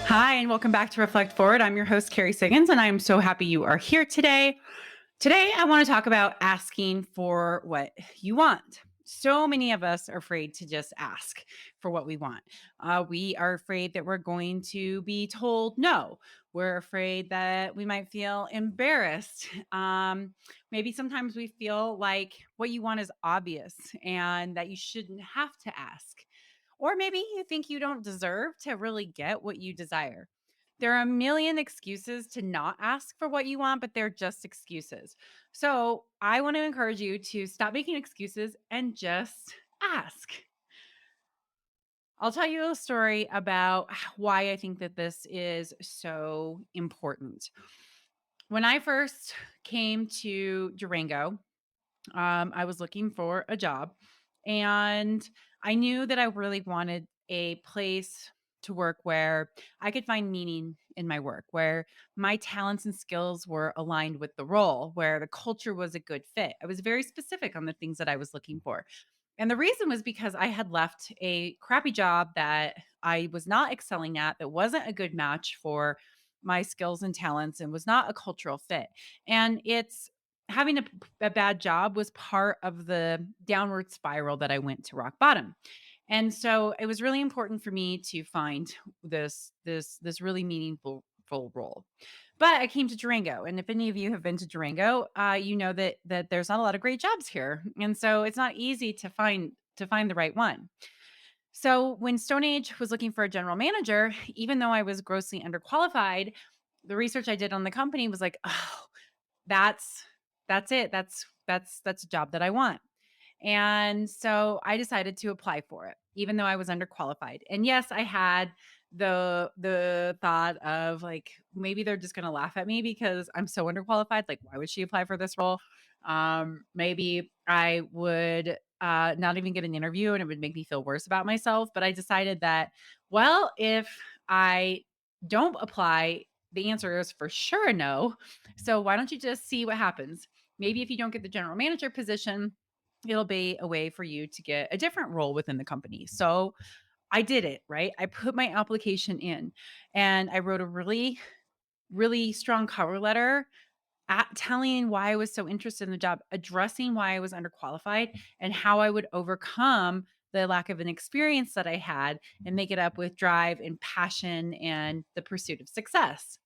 Hi, and welcome back to Reflect Forward. I'm your host, Carrie Siggins, and I'm so happy you are here today. Today, I want to talk about asking for what you want. So many of us are afraid to just ask for what we want. We are afraid that we're going to be told no. We're afraid that we might feel embarrassed. Maybe sometimes we feel like what you want is obvious and that you shouldn't have to ask. Or maybe you think you don't deserve to really get what you desire. There are a million excuses to not ask for what you want, but they're just excuses. So I want to encourage you to stop making excuses and just ask. I'll tell you a story about why I think that this is so important. When I first came to Durango, I was looking for a job and I knew that I really wanted a place to work where I could find meaning in my work, where my talents and skills were aligned with the role, where the culture was a good fit. I was very specific on the things that I was looking for. And the reason was because I had left a crappy job that I was not excelling at, that wasn't a good match for my skills and talents and was not a cultural fit. And it's having a bad job was part of the downward spiral that I went to rock bottom. And so it was really important for me to find this really meaningful full role. But I came to Durango, and if any of you have been to Durango, you know that there's not a lot of great jobs here, and so it's not easy to find the right one. So when Stone Age was looking for a general manager, even though I was grossly underqualified, the research I did on the company was like, oh, that's that's it. That's a job that I want. And so I decided to apply for it, even though I was underqualified. And yes, I had the thought of like maybe they're just gonna laugh at me because I'm so underqualified. Like, why would she apply for this role? Maybe I would not even get an interview and it would make me feel worse about myself. But I decided that, well, if I don't apply, the answer is for sure a no. So why don't you just see what happens? Maybe if you don't get the general manager position, it'll be a way for you to get a different role within the company. So I did it, right? I put my application in and I wrote a really, really strong cover letter telling why I was so interested in the job, addressing why I was underqualified and how I would overcome the lack of an experience that I had and make it up with drive and passion and the pursuit of success.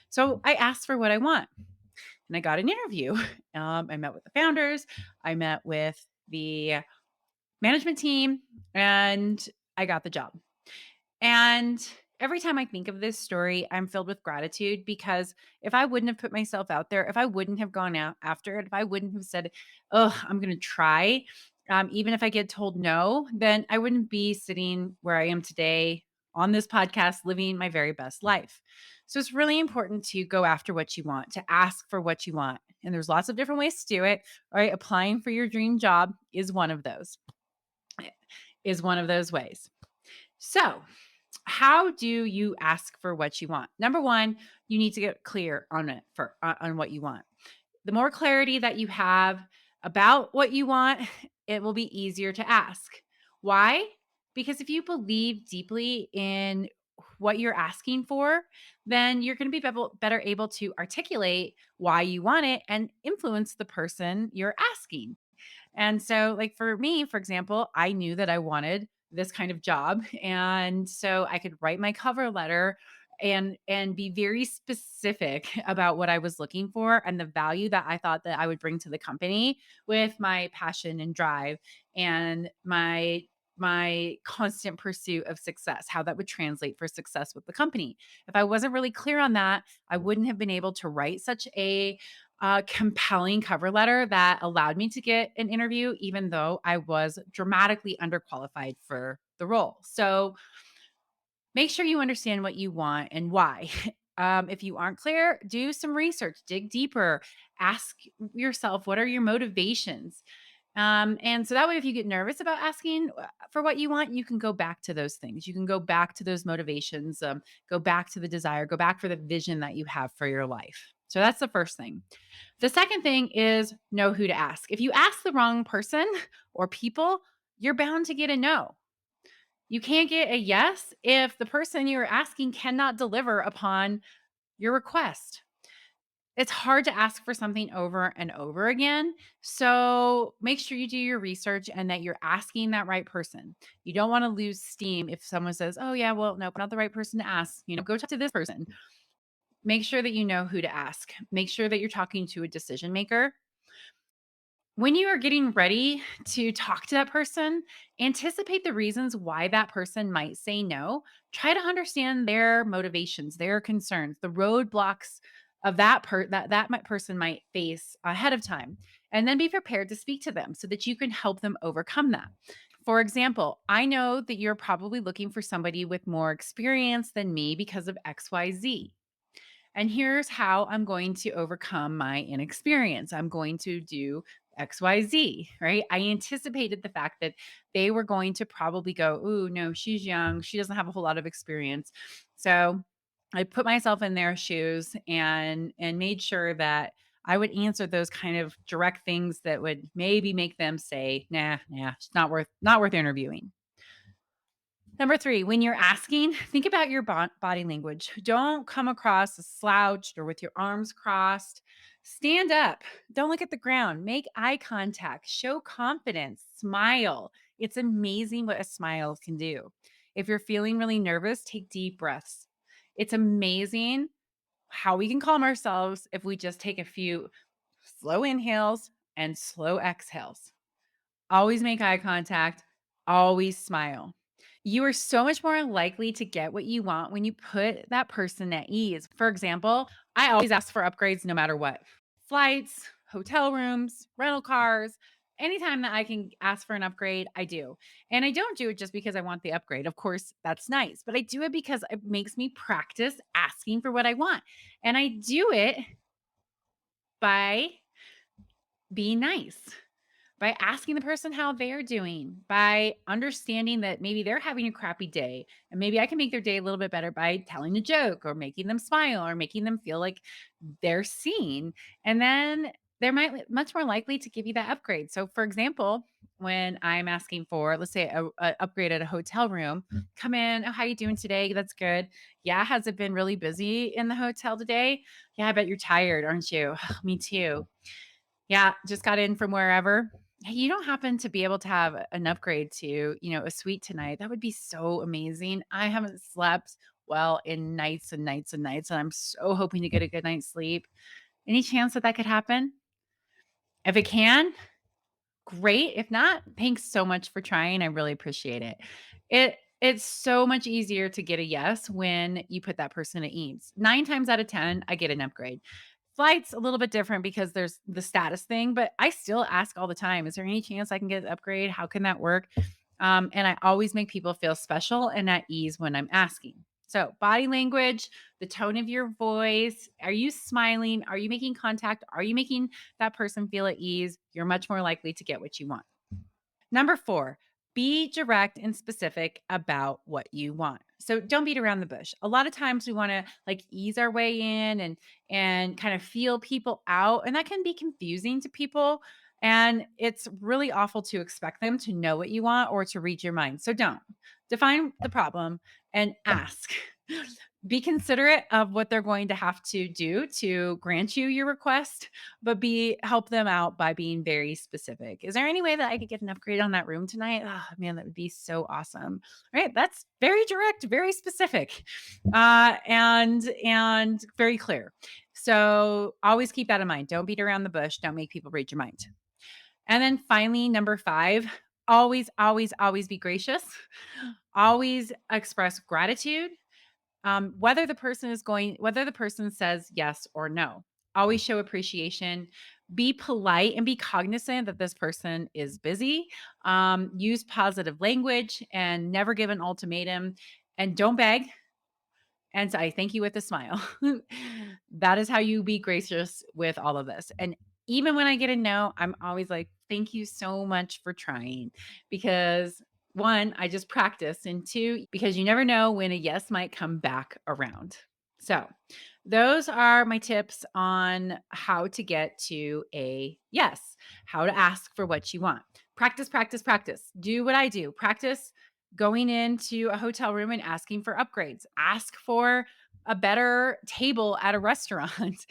So I asked for what I want and I got an interview. I met with the founders, I met with the management team, and I got the job. And every time I think of this story, I'm filled with gratitude because if I wouldn't have put myself out there, if I wouldn't have gone out after it, if I wouldn't have said, oh, I'm going to try, even if I get told no, then I wouldn't be sitting where I am today on this podcast, living my very best life. So it's really important to go after what you want, to ask for what you want. And there's lots of different ways to do it. All right. Applying for your dream job is one of those, is one of those ways. So, how do you ask for what you want? Number one, you need to get clear on it for on what you want. The more clarity that you have about what you want, it will be easier to ask. Why? Because if you believe deeply in what you're asking for, then you're going to be better able to articulate why you want it and influence the person you're asking. And so, like for me, for example, I knew that I wanted this kind of job. And so I could write my cover letter and be very specific about what I was looking for and the value that I thought that I would bring to the company with my passion and drive and my constant pursuit of success, how that would translate for success with the company. If I wasn't really clear on that, I wouldn't have been able to write such a compelling cover letter that allowed me to get an interview, even though I was dramatically underqualified for the role. So make sure you understand what you want and why. If you aren't clear, do some research, dig deeper, ask yourself, what are your motivations? And so that way, if you get nervous about asking for what you want, you can go back to those things. You can go back to those motivations, go back to the desire, go back for the vision that you have for your life. So that's the first thing. The second thing is know who to ask. If you ask the wrong person or people, you're bound to get a no. You can't get a yes if the person you're asking cannot deliver upon your request. It's hard to ask for something over and over again. So make sure you do your research and that you're asking that right person. You don't want to lose steam if someone says, oh, yeah, well, nope, not the right person to ask. Go talk to this person. Make sure that you know who to ask. Make sure that you're talking to a decision maker. When you are getting ready to talk to that person, anticipate the reasons why that person might say no. Try to understand their motivations, their concerns, the roadblocks of that person might face ahead of time, and then be prepared to speak to them so that you can help them overcome that. For example, I know that you're probably looking for somebody with more experience than me because of XYZ. And here's how I'm going to overcome my inexperience. I'm going to do XYZ, right? I anticipated the fact that they were going to probably go, ooh, no, she's young. She doesn't have a whole lot of experience. So I put myself in their shoes and made sure that I would answer those kind of direct things that would maybe make them say, nah, it's not worth interviewing. Number 3, when you're asking, think about your body language. Don't come across slouched or with your arms crossed. Stand up. Don't look at the ground. Make eye contact. Show confidence. Smile. It's amazing what a smile can do. If you're feeling really nervous, take deep breaths. It's amazing how we can calm ourselves if we just take a few slow inhales and slow exhales. Always make eye contact, always smile. You are so much more likely to get what you want when you put that person at ease. For example, I always ask for upgrades no matter what. Flights, hotel rooms, rental cars, anytime that I can ask for an upgrade, I do. And I don't do it just because I want the upgrade. Of course, that's nice, but I do it because it makes me practice asking for what I want. And I do it by being nice, by asking the person how they're doing, by understanding that maybe they're having a crappy day and maybe I can make their day a little bit better by telling a joke or making them smile or making them feel like they're seen. And then they're much more likely to give you that upgrade. So for example, when I'm asking for, let's say, a upgrade at a hotel room, come in. Oh, how you doing today? That's good. Yeah, has it been really busy in the hotel today? Yeah, I bet you're tired, aren't you? Me too. Yeah, just got in from wherever. Hey, you don't happen to be able to have an upgrade to, a suite tonight? That would be so amazing. I haven't slept well in nights and nights and nights, and I'm so hoping to get a good night's sleep. Any chance that that could happen? If it can, great. If not, thanks so much for trying. I really appreciate it. It's so much easier to get a yes when you put that person at ease. 9 times out of 10, I get an upgrade. Flight's a little bit different because there's the status thing, but I still ask all the time, "Is there any chance I can get an upgrade? How can that work?" And I always make people feel special and at ease when I'm asking. So, body language, the tone of your voice, are you smiling? Are you making contact? Are you making that person feel at ease? You're much more likely to get what you want. Number 4, be direct and specific about what you want. So don't beat around the bush. A lot of times we want to like ease our way in and kind of feel people out, and that can be confusing to people, and it's really awful to expect them to know what you want or to read your mind. So don't. Define the problem and ask. Be considerate of what they're going to have to do to grant you your request, but be help them out by being very specific. Is there any way that I could get an upgrade on that room tonight? Oh man, that would be so awesome. Right? That's very direct, very specific, and very clear. So always keep that in mind. Don't beat around the bush. Don't make people read your mind. And then finally, number 5, always, always, always be gracious. Always express gratitude, whether the person says yes or no. Always show appreciation. Be polite and be cognizant that this person is busy. Use positive language and never give an ultimatum. And don't beg. And so I thank you with a smile. That is how you be gracious with all of this. And even when I get a no, I'm always like, thank you so much for trying. Because one, I just practice. And two, because you never know when a yes might come back around. So those are my tips on how to get to a yes, how to ask for what you want. Practice, practice, practice. Do what I do. Practice going into a hotel room and asking for upgrades. Ask for a better table at a restaurant.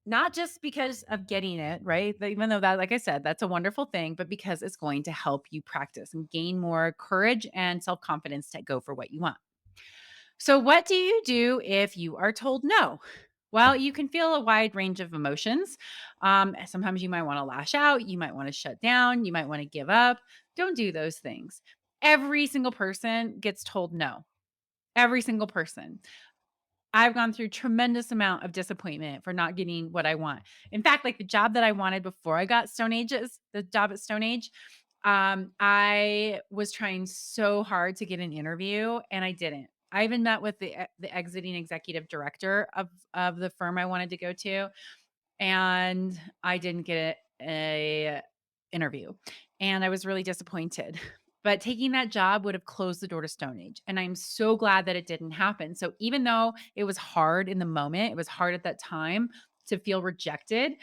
Not just because of getting it, right? Even though that, like I said, that's a wonderful thing, but because it's going to help you practice and gain more courage and self confidence to go for what you want. So, what do you do if you are told no? Well, you can feel a wide range of emotions. Sometimes you might want to lash out, you might want to shut down, you might want to give up. Don't do those things. Every single person gets told no. Every single person. I've gone through tremendous amount of disappointment for not getting what I want. In fact, like the job that I wanted before I got the job at Stone Age, I was trying so hard to get an interview and I didn't. I even met with the exiting executive director of the firm I wanted to go to, and I didn't get a interview, and I was really disappointed. But taking that job would have closed the door to Stone Age, and I'm so glad that it didn't happen. So even though it was hard in the moment, it was hard at that time to feel rejected.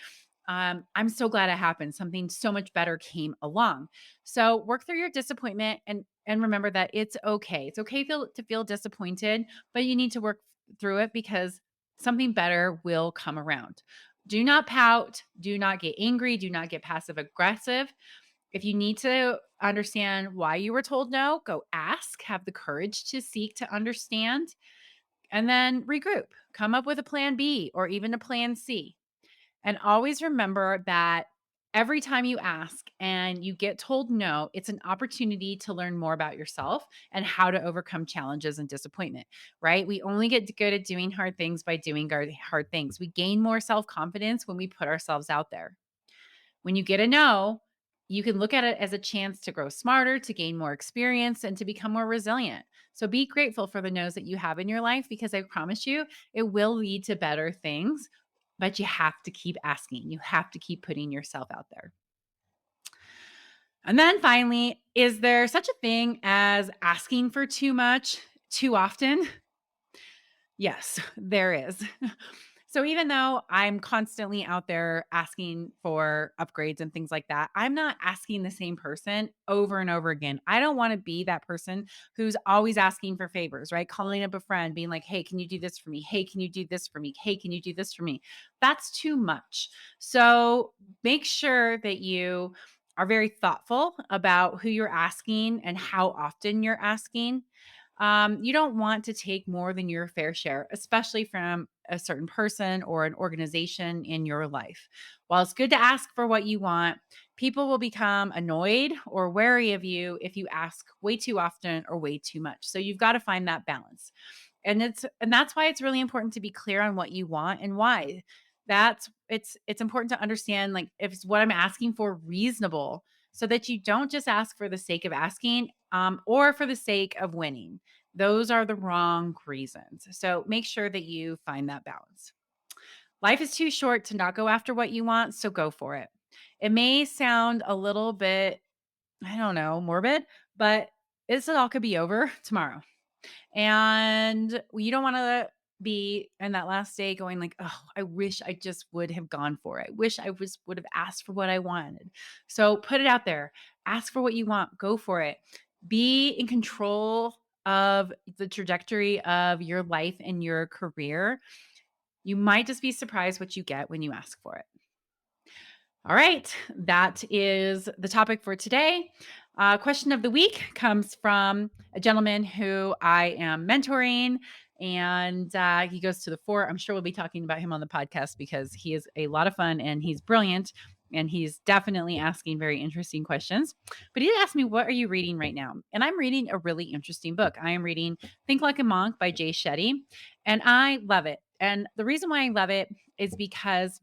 I'm so glad it happened. Something so much better came along. So work through your disappointment and remember that it's okay. It's okay to feel disappointed, but you need to work through it because something better will come around. Do not pout. Do not get angry. Do not get passive aggressive. If you need to understand why you were told no, go ask, have the courage to seek to understand, and then regroup. Come up with a plan B or even a plan C. And always remember that every time you ask and you get told no, it's an opportunity to learn more about yourself and how to overcome challenges and disappointment, right? We only get good at doing hard things by doing hard things. We gain more self confidence when we put ourselves out there. When you get a no, you can look at it as a chance to grow smarter, to gain more experience, and to become more resilient. So be grateful for the no's that you have in your life because I promise you it will lead to better things, but you have to keep asking. You have to keep putting yourself out there. And then finally, is there such a thing as asking for too much too often? Yes, there is. So even though I'm constantly out there asking for upgrades and things like that, I'm not asking the same person over and over again. I don't want to be that person who's always asking for favors, right? Calling up a friend, being like, hey, can you do this for me? Hey, can you do this for me? Hey, can you do this for me? That's too much. So make sure that you are very thoughtful about who you're asking and how often you're asking. You don't want to take more than your fair share, especially from a certain person or an organization in your life. While it's good to ask for what you want, people will become annoyed or wary of you if you ask way too often or way too much. So you've got to find that balance. And that's why it's really important to be clear on what you want and why. It's important to understand like if it's what I'm asking for reasonable so that you don't just ask for the sake of asking or for the sake of winning. Those are the wrong reasons. So make sure that you find that balance. Life is too short to not go after what you want, so go for it. It may sound a little bit, I don't know, morbid, but this all could be over tomorrow. And you don't want to be in that last day going like, oh, I wish I just would have gone for it. I wish I would have asked for what I wanted. So put it out there. Ask for what you want. Go for it. Be in control of the trajectory of your life and your career. You might just be surprised what you get when you ask for it. All right, that is the topic for today. Question of the week comes from a gentleman who I am mentoring, and he goes to the fore. I'm sure we'll be talking about him on the podcast because he is a lot of fun and he's brilliant, and he's definitely asking very interesting questions. But he asked me, "What are you reading right now?" And I'm reading a really interesting book. I am reading "Think Like a Monk" by Jay Shetty, and I love it. And the reason why I love it is because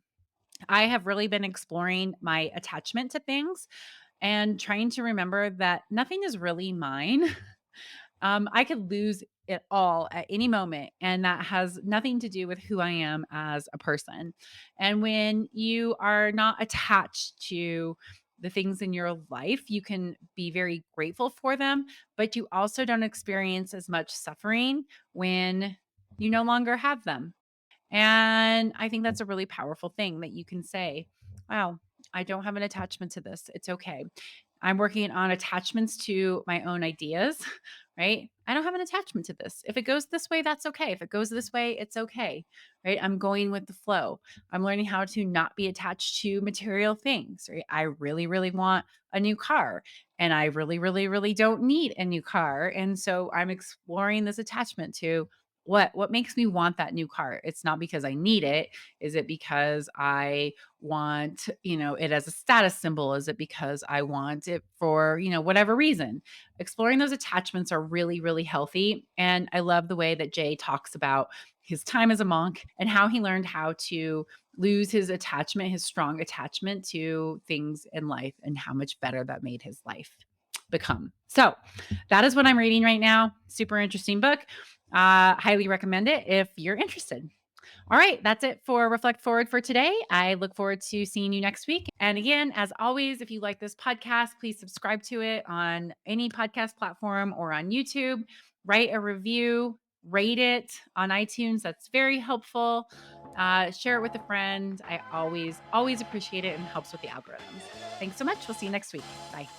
I have really been exploring my attachment to things and trying to remember that nothing is really mine. I could lose it all at any moment, and that has nothing to do with who I am as a person. And when you are not attached to the things in your life, you can be very grateful for them, but you also don't experience as much suffering when you no longer have them. And I think that's a really powerful thing that you can say, wow, I don't have an attachment to this. It's okay. I'm working on attachments to my own ideas, right? I don't have an attachment to this. If it goes this way, that's okay. If it goes this way, it's okay, right? I'm going with the flow. I'm learning how to not be attached to material things, right? I really, really want a new car and I really, really, really don't need a new car. And so I'm exploring this attachment to what makes me want that new car. It's not because I need it. Is it because I want, it as a status symbol? Is it because I want it for, whatever reason? Exploring those attachments are really, really healthy. And I love the way that Jay talks about his time as a monk and how he learned how to lose his attachment, his strong attachment to things in life, and how much better that made his life become. So that is what I'm reading right now. Super interesting book. Highly recommend it if you're interested. All right, that's it for Reflect Forward for today. I look forward to seeing you next week. And again, as always, if you like this podcast, please subscribe to it on any podcast platform or on YouTube. Write a review, rate it on iTunes. That's very helpful. Share it with a friend. I always appreciate it and helps with the algorithms. Thanks so much. We'll see you next week. Bye.